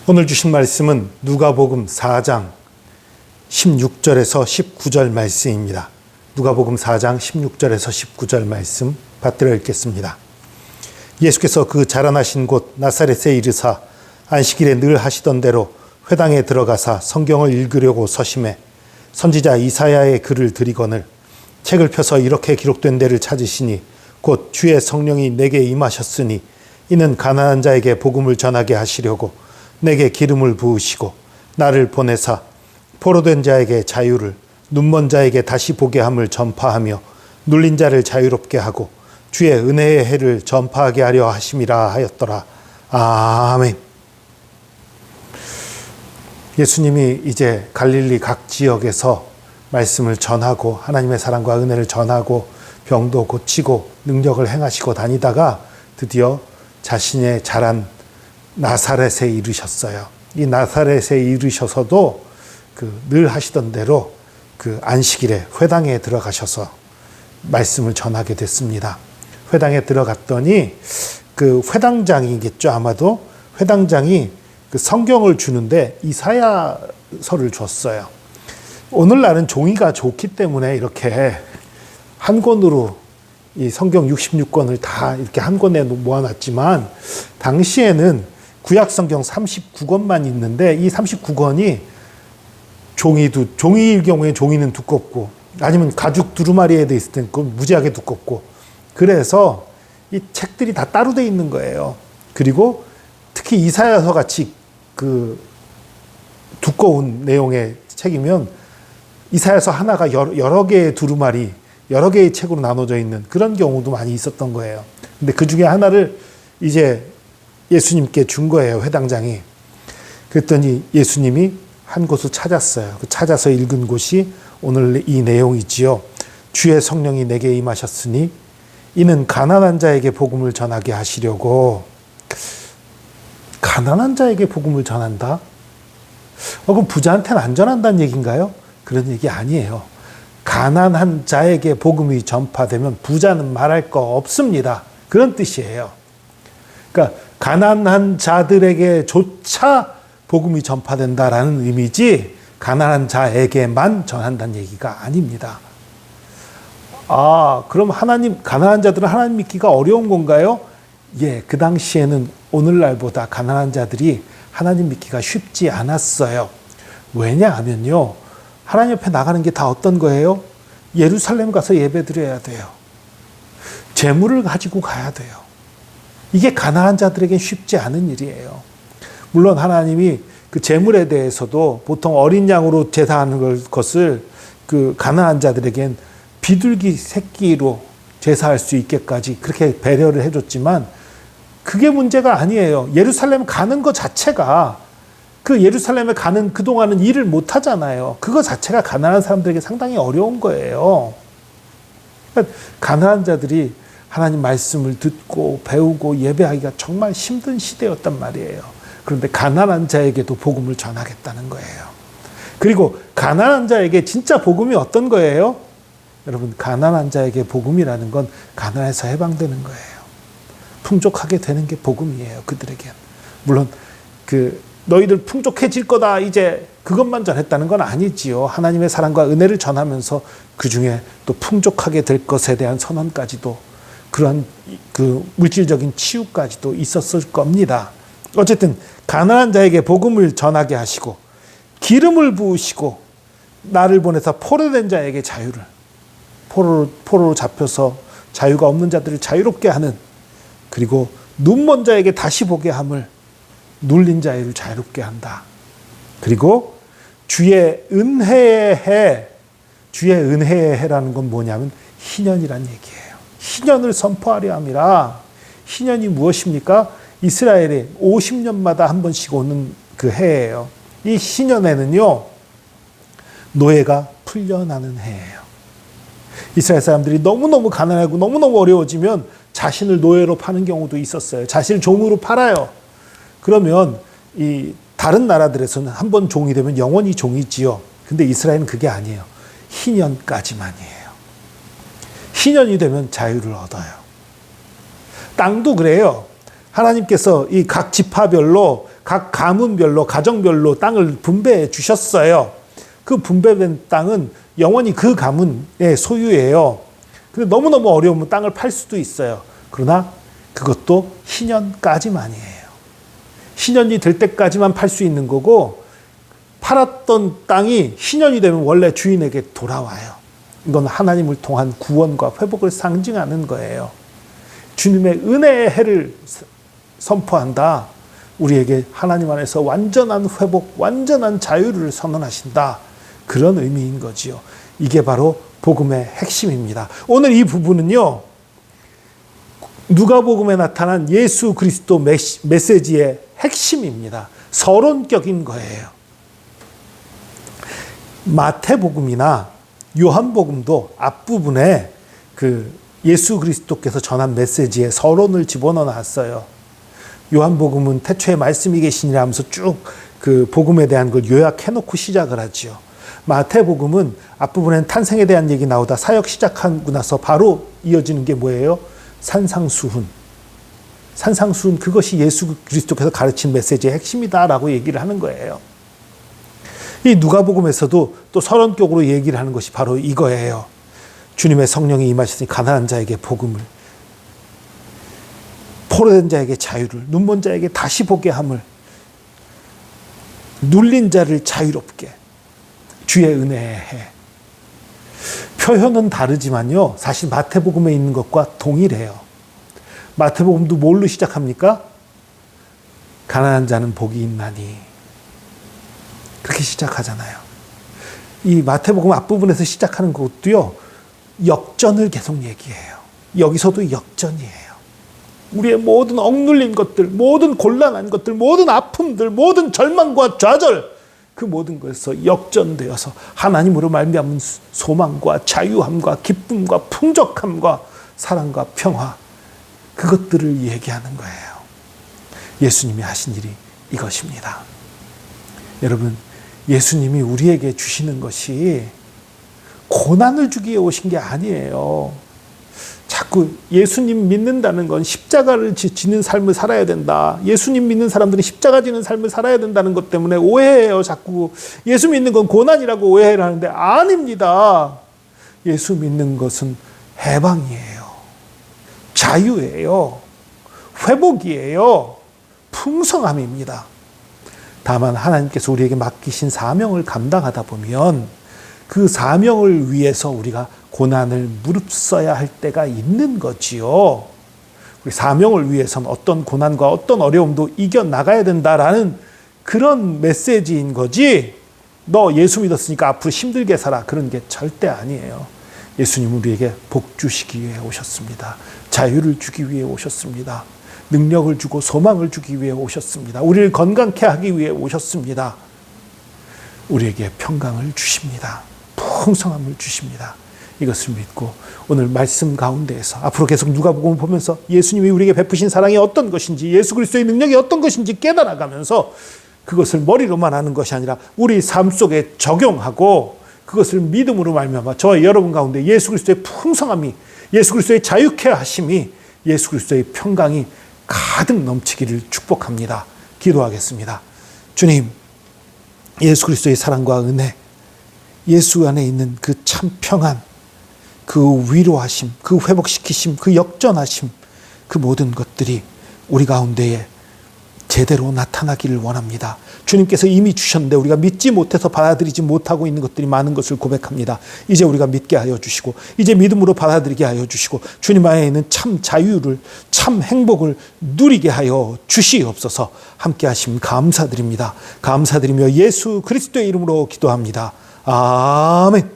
오늘 주신 말씀은 누가복음 4장 16절에서 19절 말씀입니다. 누가복음 4장 16절에서 19절 말씀 받들어 읽겠습니다. 예수께서 그 자라나신 곳 나사렛에 이르사 안식일에 늘 하시던 대로 회당에 들어가사 성경을 읽으려고 서심해 선지자 이사야의 글을 들이거늘 책을 펴서 이렇게 기록된 데를 찾으시니 곧 주의 성령이 내게 임하셨으니 이는 가난한 자에게 복음을 전하게 하시려고 내게 기름을 부으시고 나를 보내사 포로된 자에게 자유를, 눈먼 자에게 다시 보게 함을 전파하며 눌린 자를 자유롭게 하고 주의 은혜의 해를 전파하게 하려 하심이라 하였더라. 아멘. 예수님이 이제 갈릴리 각 지역에서 말씀을 전하고 하나님의 사랑과 은혜를 전하고 병도 고치고 능력을 행하시고 다니다가 드디어 자신의 자란 나사렛에 이르셨어요. 이 나사렛에 이르셔서도 늘 하시던 대로 안식일에 회당에 들어가셔서 말씀을 전하게 됐습니다. 회당에 들어갔더니 회당장이겠죠. 아마도 회당장이 성경을 주는데 이사야서를 줬어요. 오늘날은 종이가 좋기 때문에 이렇게 한 권으로 이 성경 66권을 다 이렇게 한 권에 모아놨지만 당시에는 구약 성경 39권만 있는데 이 39권이 종이일 경우에 종이는 두껍고 아니면 가죽 두루마리에 돼 있을 땐 그건 무지하게 두껍고 그래서 이 책들이 다 따로 돼 있는 거예요. 그리고 특히 이사야서 같이 두꺼운 내용의 책이면 이사야서 하나가 여러 개의 두루마리, 여러 개의 책으로 나눠져 있는 그런 경우도 많이 있었던 거예요. 근데 그 중에 하나를 이제 예수님께 준 거예요, 회당장이. 그랬더니 예수님이 한 곳을 찾았어요. 찾아서 읽은 곳이 오늘 이 내용이지요. 주의 성령이 내게 임하셨으니 이는 가난한 자에게 복음을 전하게 하시려고. 가난한 자에게 복음을 전한다? 그럼 부자한테는 안 전한다는 얘기인가요? 그런 얘기 아니에요. 가난한 자에게 복음이 전파되면 부자는 말할 거 없습니다. 그런 뜻이에요. 그러니까 가난한 자들에게조차 복음이 전파된다라는 의미지 가난한 자에게만 전한다는 얘기가 아닙니다. 그럼 가난한 자들은 하나님 믿기가 어려운 건가요? 예, 그 당시에는 오늘날보다 가난한 자들이 하나님 믿기가 쉽지 않았어요. 왜냐하면요, 하나님 옆에 나가는 게 다 어떤 거예요? 예루살렘 가서 예배 드려야 돼요. 재물을 가지고 가야 돼요. 이게 가난한 자들에겐 쉽지 않은 일이에요. 물론 하나님이 그 재물에 대해서도 보통 어린 양으로 제사하는 것을 가난한 자들에겐 비둘기 새끼로 제사할 수 있게까지 그렇게 배려를 해줬지만 그게 문제가 아니에요. 예루살렘 가는 것 자체가 예루살렘에 가는 그동안은 일을 못 하잖아요. 그거 자체가 가난한 사람들에게 상당히 어려운 거예요. 그러니까 가난한 자들이 하나님 말씀을 듣고 배우고 예배하기가 정말 힘든 시대였단 말이에요. 그런데 가난한 자에게도 복음을 전하겠다는 거예요. 그리고 가난한 자에게 진짜 복음이 어떤 거예요? 여러분, 가난한 자에게 복음이라는 건 가난에서 해방되는 거예요. 풍족하게 되는 게 복음이에요, 그들에겐. 물론 너희들 풍족해질 거다 이제 그것만 전했다는 건 아니지요. 하나님의 사랑과 은혜를 전하면서 그중에 또 풍족하게 될 것에 대한 선언까지도 그런 물질적인 치유까지도 있었을 겁니다. 어쨌든 가난한 자에게 복음을 전하게 하시고 기름을 부으시고 나를 보내서 포로된 자에게 자유를, 포로로 잡혀서 자유가 없는 자들을 자유롭게 하는, 그리고 눈먼 자에게 다시 보게 함을, 눌린 자를 자유롭게 한다. 그리고 주의 은혜의 해, 주의 은혜의 해라는 건 뭐냐면 희년이란 얘기예요. 희년을 선포하려 함이라. 희년이 무엇입니까? 이스라엘이 50년마다 한 번씩 오는 그 해예요. 이 희년에는요, 노예가 풀려나는 해예요. 이스라엘 사람들이 너무너무 가난하고 너무너무 어려워지면 자신을 노예로 파는 경우도 있었어요. 자신을 종으로 팔아요. 그러면 이 다른 나라들에서는 한 번 종이 되면 영원히 종이지요. 근데 이스라엘은 그게 아니에요. 희년까지만이에요. 희년이 되면 자유를 얻어요. 땅도 그래요. 하나님께서 이 각 지파별로 각 가문별로, 가정별로 땅을 분배해 주셨어요. 그 분배된 땅은 영원히 그 가문의 소유예요. 근데 너무너무 어려우면 땅을 팔 수도 있어요. 그러나 그것도 희년까지만이에요. 희년이 될 때까지만 팔 수 있는 거고, 팔았던 땅이 희년이 되면 원래 주인에게 돌아와요. 이건 하나님을 통한 구원과 회복을 상징하는 거예요. 주님의 은혜의 해를 선포한다. 우리에게 하나님 안에서 완전한 회복, 완전한 자유를 선언하신다. 그런 의미인 거지요. 이게 바로 복음의 핵심입니다. 오늘 이 부분은요, 누가복음에 나타난 예수 그리스도 메시지의 핵심입니다. 서론격인 거예요. 마태복음이나 요한복음도 앞부분에 그 예수 그리스도께서 전한 메시지에 서론을 집어넣어 놨어요. 요한복음은 태초에 말씀이 계시니라 하면서 쭉 그 복음에 대한 걸 요약해 놓고 시작을 하지요. 마태복음은 앞부분엔 탄생에 대한 얘기 나오다 사역 시작하고 나서 바로 이어지는 게 뭐예요? 산상수훈. 산상수훈, 그것이 예수 그리스도께서 가르친 메시지의 핵심이다라고 얘기를 하는 거예요. 이 누가복음에서도 또 서론격으로 얘기를 하는 것이 바로 이거예요. 주님의 성령이 임하시니 가난한 자에게 복음을, 포로된 자에게 자유를, 눈먼 자에게 다시 보게 함을, 눌린 자를 자유롭게, 주의 은혜의 해. 표현은 다르지만요, 사실 마태복음에 있는 것과 동일해요. 마태복음도 뭘로 시작합니까? 가난한 자는 복이 있나니. 그렇게 시작하잖아요. 이 마태복음 앞부분에서 시작하는 것도요, 역전을 계속 얘기해요. 여기서도 역전이에요. 우리의 모든 억눌린 것들, 모든 곤란한 것들, 모든 아픔들, 모든 절망과 좌절, 그 모든 것에서 역전되어서 하나님으로 말미암은 소망과 자유함과 기쁨과 풍족함과 사랑과 평화, 그것들을 얘기하는 거예요. 예수님이 하신 일이 이것입니다. 여러분, 예수님이 우리에게 주시는 것이 고난을 주기 위해 오신 게 아니에요. 자꾸 예수님 믿는다는 건 십자가를 지는 삶을 살아야 된다. 예수님 믿는 사람들은 십자가 지는 삶을 살아야 된다는 것 때문에 오해해요. 자꾸 예수 믿는 건 고난이라고 오해를 하는데 아닙니다. 예수 믿는 것은 해방이에요. 자유예요. 회복이에요. 풍성함입니다. 다만 하나님께서 우리에게 맡기신 사명을 감당하다 보면 그 사명을 위해서 우리가 고난을 무릅써야 할 때가 있는 거지요. 우리 사명을 위해서는 어떤 고난과 어떤 어려움도 이겨나가야 된다라는 그런 메시지인 거지, 너 예수 믿었으니까 앞으로 힘들게 살아, 그런 게 절대 아니에요. 예수님은 우리에게 복 주시기 위해 오셨습니다. 자유를 주기 위해 오셨습니다. 능력을 주고 소망을 주기 위해 오셨습니다. 우리를 건강케 하기 위해 오셨습니다. 우리에게 평강을 주십니다. 풍성함을 주십니다. 이것을 믿고 오늘 말씀 가운데에서 앞으로 계속 누가복음을 보면서 예수님이 우리에게 베푸신 사랑이 어떤 것인지, 예수 그리스도의 능력이 어떤 것인지 깨달아가면서 그것을 머리로만 하는 것이 아니라 우리 삶 속에 적용하고 그것을 믿음으로 말미암아 저와 여러분 가운데 예수 그리스도의 풍성함이, 예수 그리스도의 자유케 하심이, 예수 그리스도의 평강이 가득 넘치기를 축복합니다. 기도하겠습니다. 주님, 예수 그리스도의 사랑과 은혜, 예수 안에 있는 그 참 평안, 그 위로하심, 그 회복시키심, 그 역전하심, 그 모든 것들이 우리 가운데에 제대로 나타나기를 원합니다. 주님께서 이미 주셨는데 우리가 믿지 못해서 받아들이지 못하고 있는 것들이 많은 것을 고백합니다. 이제 우리가 믿게 하여 주시고, 이제 믿음으로 받아들이게 하여 주시고, 주님 안에 있는 참 자유를, 참 행복을 누리게 하여 주시옵소서. 함께 하심 감사드립니다. 감사드리며 예수 그리스도의 이름으로 기도합니다. 아멘.